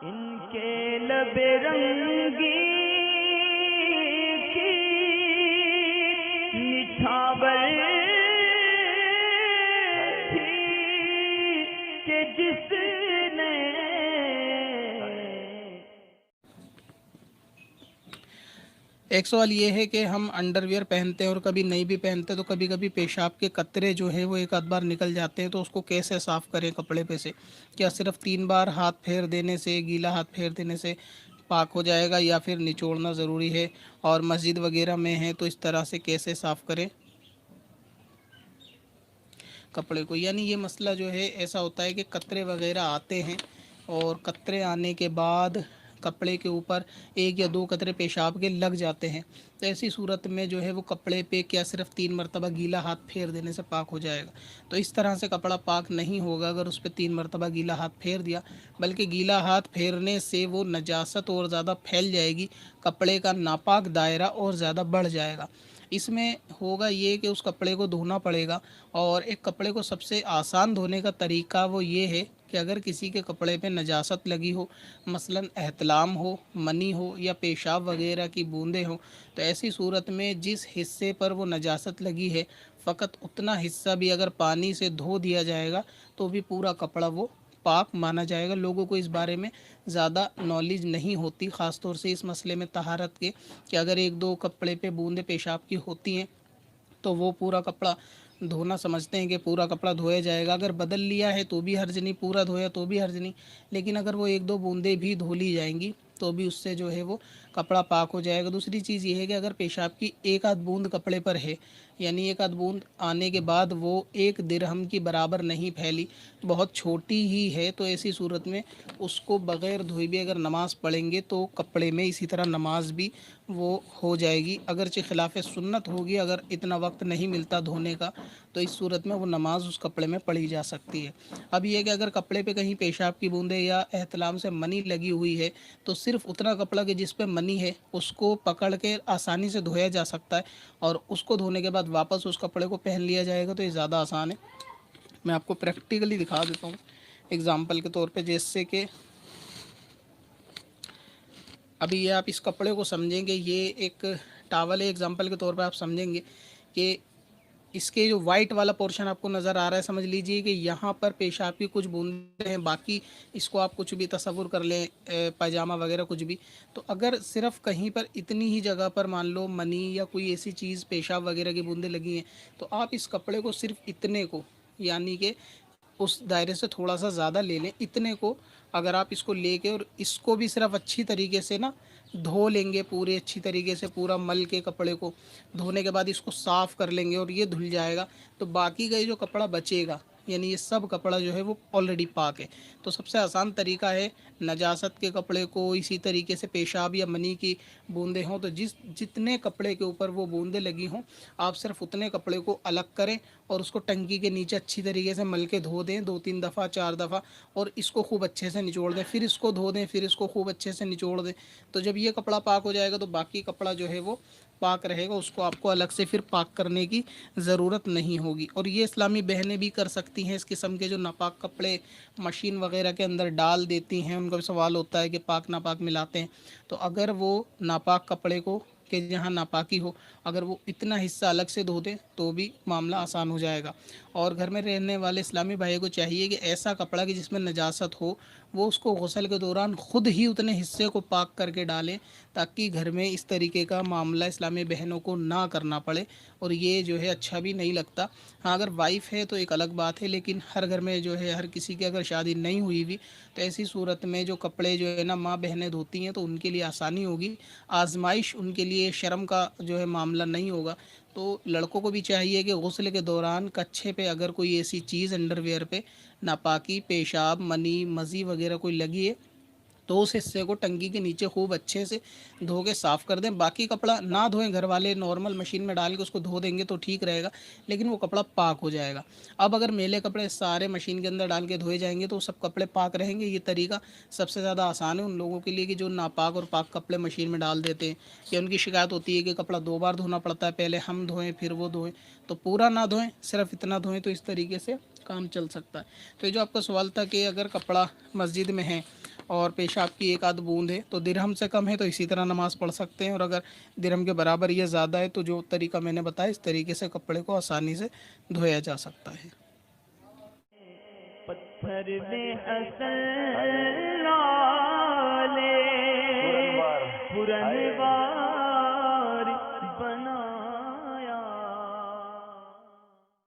ان کے لب رنگی کی نچھاور تھی کہ جس نے ایک سوال یہ ہے کہ ہم انڈر ویئر پہنتے ہیں اور کبھی نہیں بھی پہنتے تو کبھی کبھی پیشاب کے قطرے جو ہیں وہ ایک آدھ بار نکل جاتے ہیں، تو اس کو کیسے صاف کریں کپڑے پہ سے؟ کیا صرف 3 بار ہاتھ پھیر دینے سے، گیلا ہاتھ پھیر دینے سے پاک ہو جائے گا، یا پھر نچوڑنا ضروری ہے؟ اور مسجد وغیرہ میں ہیں تو اس طرح سے کیسے صاف کریں کپڑے کو؟ یعنی یہ مسئلہ جو ہے ایسا ہوتا ہے کہ قطرے وغیرہ آتے ہیں، اور قطرے آنے کے بعد کپڑے کے اوپر 1 یا 2 قطرے پیشاب کے لگ جاتے ہیں، تو ایسی صورت میں جو ہے وہ کپڑے پہ کیا صرف 3 مرتبہ گیلا ہاتھ پھیر دینے سے پاک ہو جائے گا؟ تو اس طرح سے کپڑا پاک نہیں ہوگا اگر اس پہ 3 مرتبہ گیلا ہاتھ پھیر دیا، بلکہ گیلا ہاتھ پھیرنے سے وہ نجاست اور زیادہ پھیل جائے گی، کپڑے کا ناپاک دائرہ اور زیادہ بڑھ جائے گا۔ اس میں ہوگا یہ کہ اس کپڑے کو دھونا پڑے گا، اور ایک کپڑے کو سب سے آسان دھونے کا طریقہ وہ یہ ہے کہ اگر کسی کے کپڑے پہ نجاست لگی ہو، مثلا احتلام ہو، منی ہو، یا پیشاب وغیرہ کی بوندیں ہوں، تو ایسی صورت میں جس حصے پر وہ نجاست لگی ہے فقط اتنا حصہ بھی اگر پانی سے دھو دیا جائے گا تو بھی پورا کپڑا وہ پاک مانا جائے گا۔ لوگوں کو اس بارے میں زیادہ نالج نہیں ہوتی، خاص طور سے اس مسئلے میں طہارت کے، کہ اگر 1 2 کپڑے پہ بوندیں پیشاب کی ہوتی ہیں تو وہ پورا کپڑا دھونا سمجھتے ہیں کہ پورا کپڑا دھویا جائے گا۔ اگر بدل لیا ہے تو بھی حرج نہیں، پورا دھویا تو بھی حرج نہیں، لیکن اگر وہ 1 2 بوندیں بھی دھو لی جائیں گی تو بھی اس سے جو ہے وہ کپڑا پاک ہو جائے گا۔ دوسری چیز یہ ہے کہ اگر پیشاب کی 1 آدھ بوند کپڑے پر ہے، یعنی 1 آدھ بوند آنے کے بعد وہ 1 درہم کی برابر نہیں پھیلی، بہت چھوٹی ہی ہے، تو ایسی صورت میں اس کو بغیر دھوئے بھی اگر نماز پڑھیں گے تو کپڑے میں اسی طرح نماز بھی وہ ہو جائے گی، اگرچہ خلاف سنت ہوگی۔ اگر اتنا وقت نہیں ملتا دھونے کا تو اس صورت میں وہ نماز اس کپڑے میں پڑھی جا سکتی ہے۔ اب یہ کہ اگر کپڑے پہ کہیں پیشاب کی بوندیں یا احتلام سے منی لگی ہوئی ہے تو صرف اتنا کپڑا کہ جس پہ منی ہے اس کو پکڑ کے آسانی سے دھویا جا سکتا ہے، اور اس کو دھونے کے بعد واپس اس کپڑے کو پہن لیا جائے گا، تو یہ زیادہ آسان ہے۔ میں آپ کو پریکٹیکلی دکھا دیتا ہوں اگزامپل کے طور پہ، جیسے کہ ابھی یہ آپ اس کپڑے کو سمجھیں گے، یہ ایک ٹاول ہے، اگزامپل کے طور پہ آپ سمجھیں گے کہ اس کے جو وائٹ والا پورشن آپ کو نظر آ رہا ہے، سمجھ لیجئے کہ یہاں پر پیشاب کی کچھ بوندیں ہیں، باقی اس کو آپ کچھ بھی تصور کر لیں، پائجامہ وغیرہ کچھ بھی، تو اگر صرف کہیں پر اتنی ہی جگہ پر مان لو منی یا کوئی ایسی چیز پیشاب وغیرہ کی بوندیں لگی ہیں، تو آپ اس کپڑے کو صرف اتنے کو، یعنی کہ اس دائرے سے تھوڑا سا زیادہ لے لیں، اتنے کو اگر آپ اس کو لے کے اور اس کو بھی صرف اچھی طریقے سے نا دھو لیں گے، پورے اچھی طریقے سے پورا مل کے کپڑے کو دھونے کے بعد اس کو صاف کر لیں گے اور یہ دھل جائے گا، تو باقی کا یہ جو کپڑا بچے گا، یعنی یہ سب کپڑا جو ہے وہ آلریڈی پاک ہے۔ تو سب سے آسان طریقہ ہے نجاست کے کپڑے کو، اسی طریقے سے پیشاب یا منی کی بوندیں ہوں تو جتنے کپڑے کے اوپر وہ بوندیں لگی ہوں آپ صرف اتنے کپڑے کو الگ کریں اور اس کو ٹنکی کے نیچے اچھی طریقے سے مل کے دھو دیں، 2 3 دفعہ 4 دفعہ، اور اس کو خوب اچھے سے نچوڑ دیں، پھر اس کو دھو دیں، پھر اس کو خوب اچھے سے نچوڑ دیں۔ تو جب یہ کپڑا پاک ہو جائے گا تو باقی کپڑا جو ہے وہ پاک رہے گا، اس کو آپ کو الگ سے پھر پاک کرنے کی ضرورت نہیں ہوگی۔ اور یہ اسلامی بہنیں بھی کر سکتی ہیں، اس قسم کے جو ناپاک کپڑے مشین وغیرہ کے اندر ڈال دیتی ہیں، ان کا بھی سوال ہوتا ہے کہ پاک ناپاک ملاتے ہیں، تو اگر وہ ناپاک کپڑے کو کہ جہاں ناپاکی ہو اگر وہ اتنا حصہ الگ سے دھو دیں تو بھی معاملہ آسان ہو جائے گا۔ اور گھر میں رہنے والے اسلامی بھائی کو چاہیے کہ ایسا کپڑا کہ جس میں نجاست ہو وہ اس کو غسل کے دوران خود ہی اتنے حصے کو پاک کر کے ڈالیں، تاکہ گھر میں اس طریقے کا معاملہ اسلامی بہنوں کو نہ کرنا پڑے، اور یہ جو ہے اچھا بھی نہیں لگتا۔ ہاں اگر وائف ہے تو ایک الگ بات ہے، لیکن ہر گھر میں جو ہے ہر کسی کی اگر شادی نہیں ہوئی بھی تو ایسی صورت میں جو کپڑے جو ہے نا ماں بہنیں دھوتی ہیں تو ان کے لیے آسانی ہوگی، آزمائش ان کے لیے شرم کا جو ہے معاملہ نہیں ہوگا۔ تو لڑکوں کو بھی چاہیے کہ غسل کے دوران کچھے پہ اگر کوئی ایسی چیز انڈر ویئر پہ ناپاکی، پیشاب، منی، مزی وغیرہ کوئی لگی ہے تو اس حصے کو ٹنکی کے نیچے خوب اچھے سے دھو کے صاف کر دیں۔ باقی کپڑا نہ دھوئیں، گھر والے نارمل مشین میں ڈال کے اس کو دھو دیں گے تو ٹھیک رہے گا، لیکن وہ کپڑا پاک ہو جائے گا۔ اب اگر میلے کپڑے سارے مشین کے اندر ڈال کے دھوئے جائیں گے تو سب کپڑے پاک رہیں گے۔ یہ طریقہ سب سے زیادہ آسان ہے ان لوگوں کے لیے کہ جو ناپاک اور پاک کپڑے مشین میں ڈال دیتے ہیں، یا ان کی شکایت ہوتی ہے کہ کپڑا 2 بار دھونا پڑتا ہے، پہلے ہم دھوئیں پھر وہ دھوئیں، تو پورا نہ دھوئیں، صرف اتنا دھوئیں، تو اس طریقے سے کام چل سکتا ہے۔ تو یہ جو آپ کا سوال تھا کہ اگر کپڑا مسجد میں ہے اور پیشاب کی ایک آدھ بوند ہے تو درہم سے کم ہے تو اسی طرح نماز پڑھ سکتے ہیں، اور اگر درہم کے برابر یا زیادہ ہے تو جو طریقہ میں نے بتایا اس طریقے سے کپڑے کو آسانی سے دھویا جا سکتا ہے۔ پتھر میں اصل لالے پرن بار